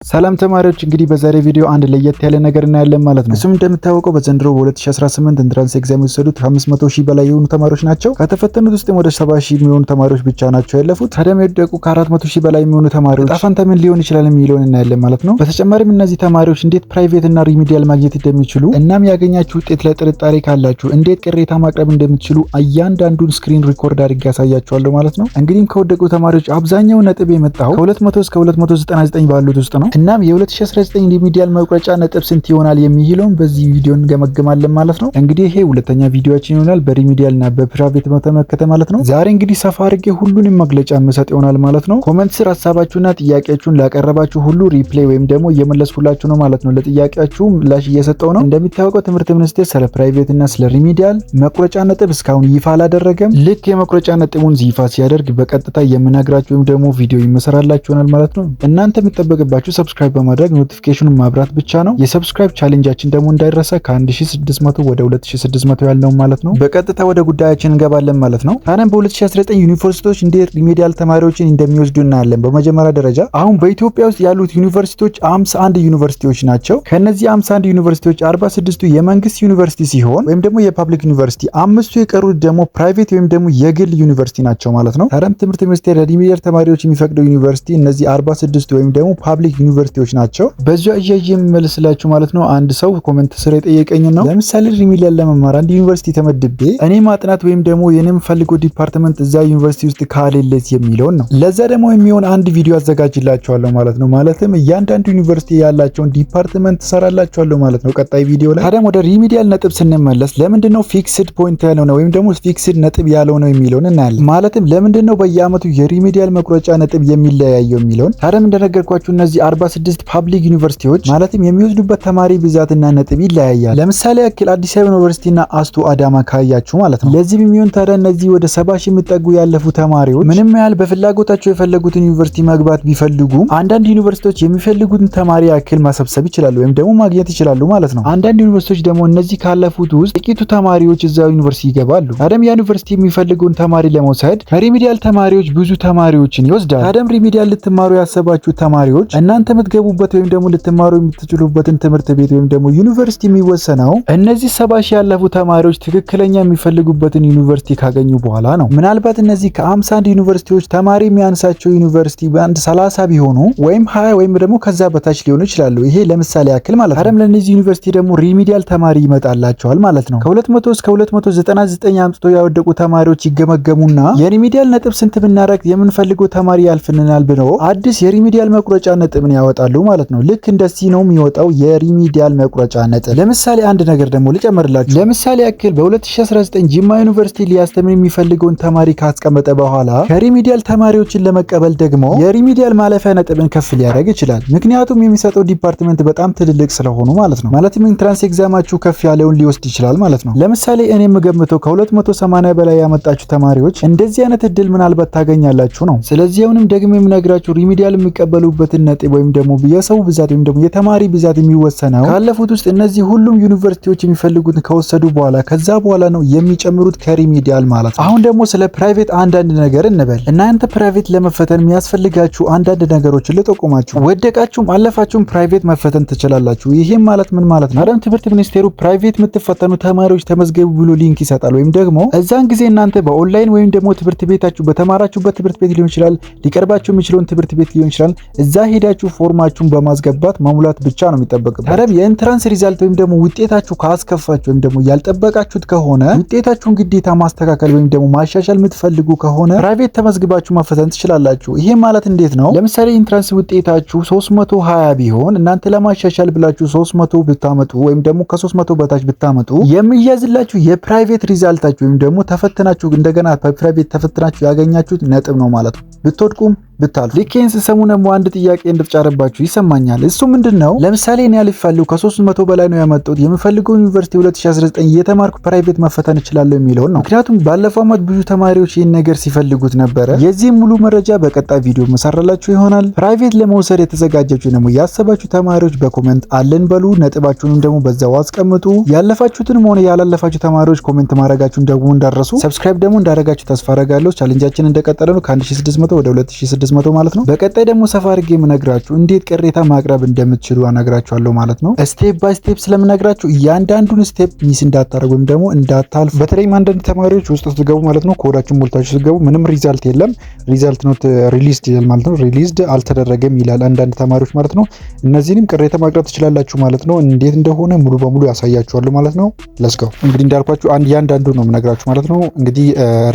ሰላም ተማሪዎች እንግዲህ በዛሬ ቪዲዮ አንድ ለየት ያለ ነገር እናያለን ማለት ነው። እሱም እንደምታወቀው በዘንድሮ በ2018 ኢንትራንስ ኤግዛም የወሰዱት 500,000 በላይ የሆኑ ተማሪዎች ናቸው። ከተፈተኑት ውስጥም ወደ 70,000 የሚሆኑ ተማሪዎች ብቻ ናቸው ያለፉት። ታዲያም የወደቁ ከ400,000 በላይ የሚሆኑ ተማሪዎች ዕጣ ፈንታ ምን ሊሆን ይችላል የሚለውን እናያለን ማለት ነው። በተጨማሪም እነዚህ ተማሪዎች እንዴት ፕራይቬት እና ሪሚዲያል ማግኘት እንደሚችሉ እናም ያገኛችሁ ውጤት ላይ ጥርጣሬ ካላችሁ እንዴት ቅሬታ ማቅረብ እንደምትችሉ እያንዳንዱን ስክሪን ሪኮርድ አድርጌ ያሳያችኋለሁ ማለት ነው። እንግዲህ ከወደቁ ተማሪዎች አብዛኛው ነጥብ የመጣው ከ200 እስከ 299 ባሉት ውስጥ ነው። እናም የ2019 ሪሚዲያል መቁረጫ ነጥብ ስንት ይሆናል የሚለውን በዚህ ቪዲዮ እንገመግማለን ማለት ነው። እንግዲህ ይሄ ሁለተኛ ቪዲዮአችን ይሆናል በሪሚዲያል እና በፕራይቬት በተመለከተ ማለት ነው። ዛሬ እንግዲህ ሰፋ አድርጌ ሁሉንም መግለጫ መሰጥ ይሆናል ማለት ነው። ኮሜንት ስር ሐሳባችሁና ጥያቄያችሁን ላቀረባችሁ ሁሉ ሪፕሌይ ወይም ደግሞ እየመለስኩላችሁ ነው ማለት ነው። ለጥያቄያችሁ ምላሽ እየሰጠው ነው። እንደሚታወቀው ትምህርት ሚኒስቴር ስለ ፕራይቬት እና ስለ ሪሚዲያል መቁረጫ ነጥብ እስካሁን ይፋ አላደረገም። ልክ የመቁረጫ ነጥቡን ይፋ ሲያደርግ በቀጥታ የምነግራችሁ ወይም ደግሞ ቪዲዮ ይመሰራላችሁ ይሆናል ማለት ነው። እናንተ የሚጠበቅባችሁ ሰብስክራይብ በማድረግ ኖቲፊኬሽኑን ማብራት ብቻ ነው። የሰብስክራይብ ቻሌንጃችን ደግሞ እንዳይረሳ ከ1600 ወደ 2600 ያልነው ማለት ነው። በቀጥታ ወደ ጉዳያችን እንገባለን ማለት ነው። ታዲያም በ2019 ዩኒቨርሲቲዎች እንዴት ሪሚዲያል ተማሪዎችን እንደሚወስዱ እናያለን። በመጀመሪያ ደረጃ አሁን በኢትዮጵያ ውስጥ ያሉት ዩኒቨርሲቲዎች 51 ዩኒቨርሲቲዎች ናቸው። ከነዚህ 51 ዩኒቨርሲቲዎች 46ቱ የመንግስት ዩኒቨርሲቲ ሲሆን ወይም ደግሞ የፐብሊክ ዩኒቨርሲቲ፣ አምስቱ የቀሩት ደግሞ ፕራይቬት ወይም ደግሞ የግል ዩኒቨርሲቲ ናቸው ማለት ነው። ታዲያም ትምህርት ሚኒስቴር ለሪሚዲያል ተማሪዎች የሚፈቅደው ዩኒቨርሲቲ እነዚህ 46 ወይም ደግሞ ፐብሊክ ዩኒቨርሲቲዎች ናቸው። በዚያ እያየ የምመልስላችሁ ማለት ነው። አንድ ሰው ኮሜንት ስር የጠየቀኝ ነው። ለምሳሌ ሪሚዲያል ለመማር አንድ ዩኒቨርሲቲ ተመድቤ እኔ ማጥናት ወይም ደግሞ የኔ የምፈልገው ዲፓርትመንት እዛ ዩኒቨርሲቲ ውስጥ ካሌለስ የሚለውን ነው። ለዛ ደግሞ የሚሆን አንድ ቪዲዮ አዘጋጅላችኋለሁ ማለት ነው። ማለትም እያንዳንዱ ዩኒቨርሲቲ ያላቸውን ዲፓርትመንት ሰራላችኋለሁ ማለት ነው ቀጣይ ቪዲዮ ላይ። ታዲያም ወደ ሪሚዲያል ነጥብ ስንመለስ ለምንድነው ፊክስድ ፖይንት ያለው ነው ወይም ደግሞ ፊክስድ ነጥብ ያለው ነው የሚለውን እናያለን። ማለትም ለምንድነው በየአመቱ የሪሚዲያል መቁረጫ ነጥብ የሚለያየው የሚለውን። ታዲያም እንደነገርኳችሁ እነዚህ 46 ፐብሊክ ዩኒቨርሲቲዎች ማለትም የሚወስዱበት ተማሪ ብዛትና ነጥብ ይለያያል። ለምሳሌ ያክል አዲስ አበባ ዩኒቨርሲቲና አስቱ አዳማ ካያችሁ ማለት ነው። ለዚህ የሚሆን ታዲያ እነዚህ ወደ 70,000 የሚጠጉ ያለፉ ተማሪዎች ምንም ያህል በፍላጎታቸው የፈለጉትን ዩኒቨርሲቲ መግባት ቢፈልጉም አንዳንድ ዩኒቨርሲቲዎች የሚፈልጉትን ተማሪ ያክል ማሰብሰብ ይችላሉ ወይም ደግሞ ማግኘት ይችላሉ ማለት ነው። አንዳንድ ዩኒቨርሲቲዎች ደግሞ እነዚህ ካለፉት ውስጥ ጥቂቱ ተማሪዎች እዛው ዩኒቨርሲቲ ይገባሉ። ታዲያም ያ ዩኒቨርሲቲ የሚፈልገውን ተማሪ ለመውሰድ ከሪሚዲያል ተማሪዎች ብዙ ተማሪዎችን ይወስዳል። ታዲያም ሪሚዲያል ልትማሩ ያሰባችሁ ተማሪዎች እናንተ የምትገቡበት ወይም ደግሞ ልትማሩ የምትችሉበትን ትምህርት ቤት ወይም ደግሞ ዩኒቨርሲቲ የሚወሰነው እነዚህ 70,000 ያለፉ ተማሪዎች ትክክለኛ የሚፈልጉበትን ዩኒቨርሲቲ ካገኙ በኋላ ነው። ምናልባት እነዚህ ከ51 ዩኒቨርሲቲዎች ተማሪ የሚያንሳቸው ዩኒቨርሲቲ በአንድ 30 ቢሆኑ ወይም 20 ወይም ደግሞ ከዛ በታች ሊሆኑ ይችላሉ። ይሄ ለምሳሌ ያክል ማለት ነው። ታዲያም ለነዚህ ዩኒቨርሲቲ ደግሞ ሪሚዲያል ተማሪ ይመጣላቸዋል ማለት ነው። ከ200 እስከ 299 አምጥቶ ያወደቁ ተማሪዎች ይገመገሙና የሪሚዲያል ነጥብ ስንት ብናረግ የምንፈልገው ተማሪ ያልፍልናል ብለው አዲስ የሪሚዲያል መቁረጫ ነጥብን ያወጣሉ ማለት ነው። ልክ እንደዚህ ነው የሚወጣው የሪሚዲያል መቁረጫ ነጥብ። ለምሳሌ አንድ ነገር ደግሞ ልጨምርላችሁ። ለምሳሌ ያክል በ2019 ጂማ ዩኒቨርሲቲ ሊያስተምር የሚፈልገውን ተማሪ ካስቀመጠ በኋላ ከሪሚዲያል ተማሪዎችን ለመቀበል ደግሞ የሪሚዲያል ማለፊያ ነጥብን ከፍ ሊያደርግ ይችላል። ምክንያቱም የሚሰጠው ዲፓርትመንት በጣም ትልልቅ ስለሆኑ ማለት ነው። ማለትም ኢንትራንስ ኤግዛማችሁ ከፍ ያለውን ሊወስድ ይችላል ማለት ነው። ለምሳሌ እኔ የምገምተው ከ280 በላይ ያመጣችሁ ተማሪዎች እንደዚህ አይነት እድል ምናልባት ታገኛላችሁ ነው። ስለዚህ አሁንም ደግሞ የምነግራችሁ ሪሚዲያል የሚቀበሉበትን ነጥብ ወይም ደግሞ የሰው ብዛት ወይም ደግሞ የተማሪ ብዛት የሚወሰነው ካለፉት ውስጥ እነዚህ ሁሉም ዩኒቨርሲቲዎች የሚፈልጉትን ከወሰዱ በኋላ ከዛ በኋላ ነው የሚጨምሩት ከሪሚዲያል ማለት ነው። አሁን ደግሞ ስለ ፕራይቬት አንዳንድ ነገር እንበል። እናንተ ፕራይቬት ለመፈተን የሚያስፈልጋችሁ አንዳንድ ነገሮችን ልጠቁማችሁ። ወደቃችሁም አለፋችሁም ፕራይቬት መፈተን ትችላላችሁ። ይሄም ማለት ምን ማለት ነው? አዳም ትምህርት ሚኒስቴሩ ፕራይቬት የምትፈተኑ ተማሪዎች ተመዝገቡ ብሎ ሊንክ ይሰጣል። ወይም ደግሞ እዛን ጊዜ እናንተ በኦንላይን ወይም ደግሞ ትምህርት ቤታችሁ በተማራችሁበት ትምህርት ቤት ሊሆን ይችላል፣ ሊቀርባችሁ የሚችለውን ትምህርት ቤት ሊሆን ይችላል። እዛ ሄዳችሁ ፎርማችሁን በማስገባት መሙላት ብቻ ነው የሚጠበቅበት። ታዲያ የኢንትራንስ ሪዛልት ወይም ደግሞ ውጤታችሁ ካስከፋችሁ ወይም ደግሞ ያልጠበቃችሁት ከሆነ ውጤታችሁን ግዴታ ማስተካከል ወይም ደግሞ ማሻሻል የምትፈልጉ ከሆነ ፕራይቬት ተመዝግባችሁ መፈተን ትችላላችሁ። ይሄ ማለት እንዴት ነው? ለምሳሌ ኢንትራንስ ውጤታችሁ 320 ቢሆን እናንተ ለማሻሻል ብላችሁ 300 ብታመጡ ወይም ደግሞ ከ300 በታች ብታመጡ የሚያዝላችሁ የፕራይቬት ሪዛልታችሁ ወይም ደግሞ ተፈትናችሁ እንደገና በፕራይቬት ተፈትናችሁ ያገኛችሁት ነጥብ ነው ማለት ነው። ብትወድቁም ብታልፉ ልኬን ስሰሙ ደግሞ አንድ ጥያቄ እንድትጫረባችሁ ይሰማኛል። እሱ ምንድነው? ለምሳሌ እኔ ያልፋለሁ ከ300 በላይ ነው ያመጣሁት የምፈልገው ዩኒቨርሲቲ 2019 እየተማርኩ ፕራይቬት መፈተን እችላለሁ የሚለውን ነው። ምክንያቱም ባለፈው ዓመት ብዙ ተማሪዎች ይህን ነገር ሲፈልጉት ነበረ። የዚህ ሙሉ መረጃ በቀጣይ ቪዲዮ መሰራላችሁ ይሆናል። ፕራይቬት ለመውሰድ የተዘጋጃችሁ ደግሞ ያሰባችሁ ተማሪዎች በኮሜንት አለን በሉ። ነጥባችሁንም ደግሞ በዛው አስቀምጡ። ያለፋችሁትንም ሆነ ያላለፋችሁ ተማሪዎች ኮሜንት ማድረጋችሁን ደግሞ እንዳረሱ። ሰብስክራይብ ደግሞ እንዳደረጋችሁ ተስፋ አደርጋለሁ። ቻሌንጃችን እንደቀጠለ ነው። ከ1600 ወደ 2600 600 ማለት ነው። በቀጣይ ደግሞ ሰፋ አድርጌ የምነግራችሁ እንዴት ቅሬታ ማቅረብ እንደምትችሉ አነግራችኋለሁ ማለት ነው። ስቴፕ ባይ ስቴፕ ስለምነግራችሁ እያንዳንዱን ስቴፕ ሚስ እንዳታደርጉ ወይም ደግሞ እንዳታልፉ። በተለይም አንዳንድ ተማሪዎች ውስጥ ስትገቡ ማለት ነው ኮዳችሁን ሞልታችሁ ስትገቡ ምንም ሪዛልት የለም፣ ሪዛልት ኖት ሪሊዝድ ይላል ማለት ነው። ሪሊዝድ አልተደረገም ይላል አንዳንድ ተማሪዎች ማለት ነው። እነዚህንም ቅሬታ ማቅረብ ትችላላችሁ ማለት ነው። እንዴት እንደሆነ ሙሉ በሙሉ ያሳያችኋለሁ ማለት ነው። ለስ ጎ። እንግዲህ እንዳልኳችሁ እያንዳንዱ ነው የምነግራችሁ ማለት ነው። እንግዲህ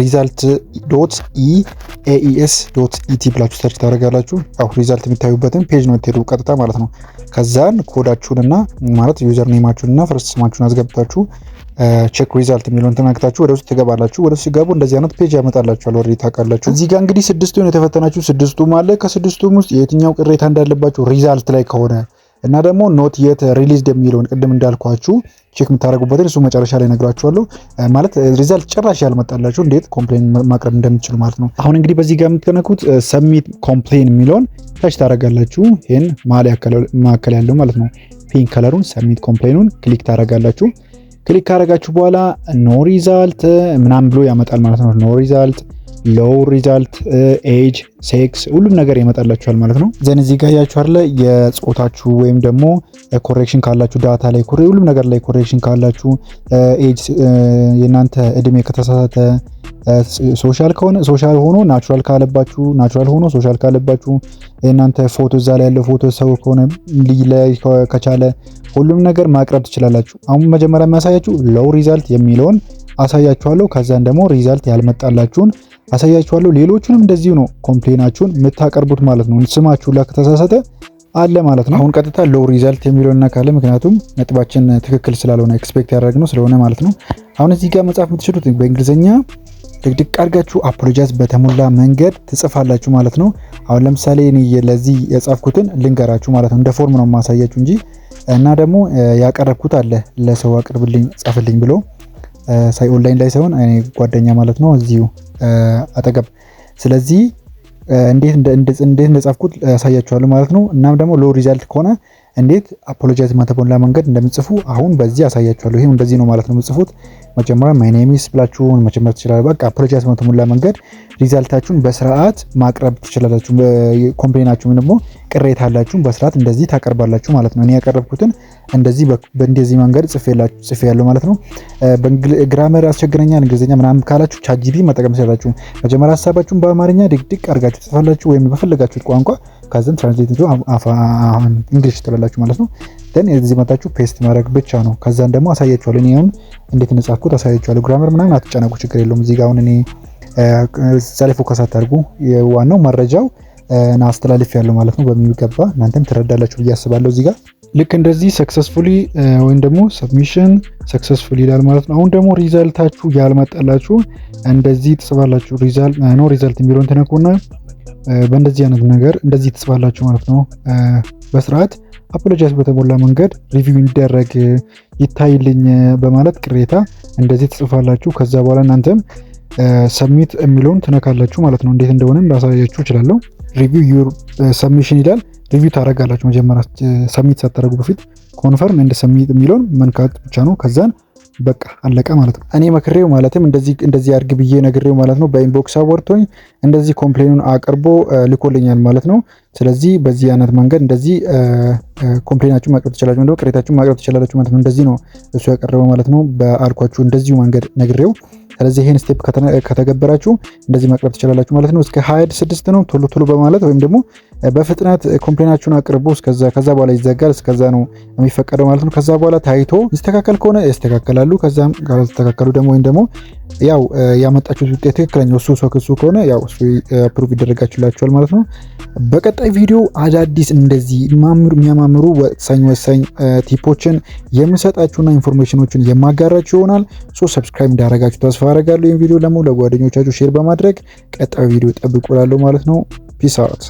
ሪዛልት ዶት ኤኢኤስ ዶት ኢቲ ብላችሁ ሰርች ታደርጋላችሁ። ያው ሪዛልት የሚታዩበትን ፔጅ ነው የምትሄዱ ቀጥታ ማለት ነው። ከዛን ኮዳችሁንና ማለት ዩዘር ኔማችሁንና ፈርስት ስማችሁን አስገብታችሁ ቼክ ሪዛልት የሚለውን ተናግታችሁ ወደ ውስጥ ትገባላችሁ። ወደ ውስጥ ሲገቡ እንደዚህ አይነት ፔጅ ያመጣላችኋል። ኦልሬዲ ታውቃላችሁ። እዚህ ጋር እንግዲህ ስድስቱን የተፈተናችሁ ስድስቱም አለ። ከስድስቱም ውስጥ የትኛው ቅሬታ እንዳለባችሁ ሪዛልት ላይ ከሆነ እና ደግሞ ኖት የት ሪሊዝድ የሚለውን ቅድም እንዳልኳችሁ ቼክ የምታደርጉበትን እሱ መጨረሻ ላይ ነግራችኋለሁ። ማለት ሪዛልት ጭራሽ ያልመጣላችሁ እንዴት ኮምፕሌን ማቅረብ እንደምትችሉ ማለት ነው። አሁን እንግዲህ በዚህ ጋር የምትነኩት ሰብሚት ኮምፕሌን የሚለውን ታች ታደርጋላችሁ። ይሄን ማዕከል ያለው ማለት ነው። ፒንክ ከለሩን ሰብሚት ኮምፕሌኑን ክሊክ ታደርጋላችሁ። ክሊክ ካደረጋችሁ በኋላ ኖ ሪዛልት ምናምን ብሎ ያመጣል ማለት ነው። ኖ ሪዛልት፣ ሎው ሪዛልት፣ ኤጅ፣ ሴክስ ሁሉም ነገር ይመጣላችኋል ማለት ነው። ዘን እዚህ ጋር ያያችሁ አይደለ የጾታችሁ ወይም ደግሞ ኮሬክሽን ካላችሁ ዳታ ላይ ሁሉም ነገር ላይ ኮሬክሽን ካላችሁ ኤጅ የናንተ እድሜ ከተሳሳተ ሶሻል ከሆነ ሶሻል ሆኖ ናቹራል ካለባችሁ ናቹራል ሆኖ ሶሻል ካለባችሁ የናንተ ፎቶ እዛ ላይ ያለው ፎቶ ሰው ከሆነ ላይ ከቻለ ሁሉም ነገር ማቅረብ ትችላላችሁ። አሁን መጀመሪያ የሚያሳያችሁ ሎው ሪዛልት የሚለውን አሳያችኋለሁ። ከዛን ደግሞ ሪዛልት ያልመጣላችሁን አሳያችኋለሁ። ሌሎቹንም እንደዚሁ ነው ኮምፕሌናችሁን የምታቀርቡት ማለት ነው። ስማችሁ ላይ ከተሳሳተ አለ ማለት ነው። አሁን ቀጥታ ሎው ሪዛልት የሚለውን እናካለ ምክንያቱም ነጥባችን ትክክል ስላልሆነ ኤክስፔክት ያደረግነው ስለሆነ ማለት ነው። አሁን እዚህ ጋር መጻፍ የምትችሉት በእንግሊዝኛ ድቅድቅ አድርጋችሁ አፖሎጃይዝ በተሞላ መንገድ ትጽፋላችሁ ማለት ነው። አሁን ለምሳሌ እኔ ለዚህ የጻፍኩትን ልንገራችሁ ማለት ነው። እንደ ፎርም ነው ማሳያችሁ እንጂ እና ደግሞ ያቀረብኩት አለ ለሰው አቅርብልኝ ጻፍልኝ ብሎ ሳይ ኦንላይን ላይ ሳይሆን እኔ ጓደኛ ማለት ነው እዚሁ አጠገብ። ስለዚህ እንዴት እንደጻፍኩት ያሳያችኋለሁ ማለት ነው። እናም ደግሞ ሎው ሪዛልት ከሆነ እንዴት አፖሎጃይዝ በተሞላ መንገድ እንደምጽፉ አሁን በዚህ ያሳያችኋለሁ። ይሄም እንደዚህ ነው ማለት ነው የምጽፉት። መጀመሪያ ማይ ኔም ኢዝ ብላችሁ መጀመር ትችላላችሁ። በቃ አፖሎጃይዝ በተሞላ መንገድ ሪዛልታችሁን በስርዓት ማቅረብ ትችላላችሁ። ኮምፕሌናችሁ ምን ደግሞ ቅሬታ አላችሁ በስርዓት እንደዚህ ታቀርባላችሁ ማለት ነው። እኔ ያቀረብኩትን እንደዚህ በእንደዚህ መንገድ ጽፌያለሁ ማለት ነው። ግራመር አስቸግረኛል እንግሊዝኛ ምናምን ካላችሁ ቻትጂፒቲ መጠቀም ትችላላችሁ። መጀመሪያ ሐሳባችሁን በአማርኛ ድቅድቅ አድርጋችሁ ትጽፋላችሁ ወይም በፈለጋችሁት ቋንቋ ከዛን ትራንስሌት ቱ እንግሊሽ ትላላችሁ ማለት ነው። ደን እዚህ መጣችሁ ፔስት ማድረግ ብቻ ነው። ከዛን ደግሞ አሳያችኋለሁ። እኔ አሁን እንዴት እንደጻፍኩት አሳያችኋለሁ። ግራመር ምናምን አትጨነቁ፣ ችግር የለውም። እዚህ ጋር አሁን እኔ እዛ ላይ ፎከስ አታርጉ። ዋናው መረጃው አስተላልፍ ያለው ማለት ነው በሚገባ እናንተም ትረዳላችሁ ብዬ አስባለሁ። እዚህ ጋር ልክ እንደዚህ ሰክሰስፉሊ ወይም ደግሞ ሰብሚሽን ሰክሰስፉሊ ይላል ማለት ነው። አሁን ደግሞ ሪዛልታችሁ ያልመጣላችሁ እንደዚህ ትጽፋላችሁ። ኖ ሪዛልት የሚለውን ተነኩና በእንደዚህ አይነት ነገር እንደዚህ ትጽፋላችሁ ማለት ነው። በስርዓት አፖሎጃይዝ በተሞላ መንገድ ሪቪው እንዲደረግ ይታይልኝ በማለት ቅሬታ እንደዚህ ትጽፋላችሁ። ከዛ በኋላ እናንተም ሰብሚት የሚለውን ትነካላችሁ ማለት ነው። እንዴት እንደሆነ ላሳያችሁ እችላለሁ። ሪቪው ዩር ሰብሚሽን ይላል። ሪቪው ታደርጋላችሁ መጀመሪያ ሰብሚት ሳታደርጉ በፊት ኮንፈርም ኤንድ ሰብሚት የሚለውን መንካት ብቻ ነው። ከዛን በቃ አለቀ ማለት ነው። እኔ መክሬው ማለትም እንደዚህ አድርግ ብዬ ነግሬው ማለት ነው። በኢንቦክስ አወርቶኝ እንደዚህ ኮምፕሌኑን አቅርቦ ልኮልኛል ማለት ነው። ስለዚህ በዚህ አይነት መንገድ እንደዚህ ኮምፕሌናችሁ ማቅረብ ትችላላችሁ፣ እንደው ቅሬታችሁ ማቅረብ ትችላላችሁ ማለት ነው። እንደዚህ ነው እሱ ያቀረበው ማለት ነው። በአልኳችሁ እንደዚሁ መንገድ ነግሬው። ስለዚህ ይሄን ስቴፕ ከተገበራችሁ እንደዚህ ማቅረብ ትችላላችሁ ማለት ነው። እስከ 26 ነው ቶሎ በማለት ወይም ደግሞ በፍጥነት ኮምፕሌናችሁን አቅርቡ። ከዛ በኋላ ይዘጋል። እስከዛ ነው የሚፈቀደው ማለት ነው። ከዛ በኋላ ታይቶ ይስተካከል ከሆነ ያስተካከላሉ። ከዛም ካልተስተካከሉ ደግሞ ወይም ደግሞ ያው ያመጣችሁት ውጤት ትክክለኛው እሱ ከሆነ ያው እሱ አፕሩቭ ይደረጋችሁላችኋል ማለት ነው። በቀጣይ ቪዲዮ አዳዲስ እንደዚህ የሚያማምሩ ወሳኝ ቲፖችን የምሰጣችሁና ኢንፎርሜሽኖችን የማጋራችሁ ይሆናል። ሰብስክራይብ እንዳደረጋችሁ ተስፋ አደርጋለሁ። ይህን ቪዲዮ ደግሞ ለጓደኞቻችሁ ሼር በማድረግ ቀጣይ ቪዲዮ ጠብቁ እላለሁ ማለት ነው። ፒስ አውት።